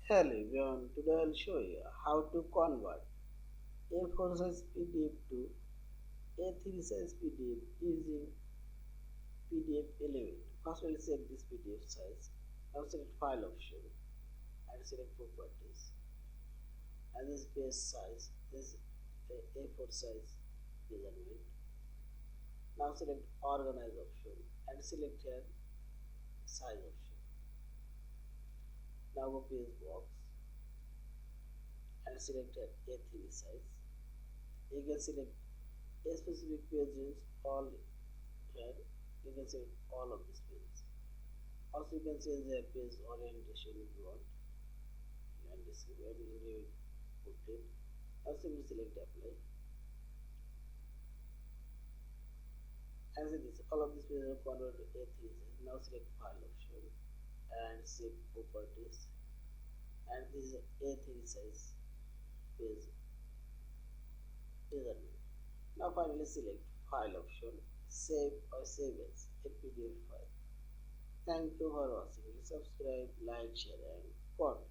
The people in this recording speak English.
Hello everyone, today I'll show you how to convert A4 size PDF to A3 size PDF using PDFelement. First we'll select this PDF size. Now select file option and select properties. And this page size is A4 size measurement. Now select organize option and select here size option. Now go page box and select here A3 size. You can select a specific pages all here. You can select all of these pages. Also you can change the page orientation if you want and this where you will put it. Also we select apply and see this all of these pages are converted to A3 size. Now select file option and save properties and this is A3 size page measurement. Now finally select file option, save or save as a PDF file. Thank you for watching. Subscribe, like, share and comment.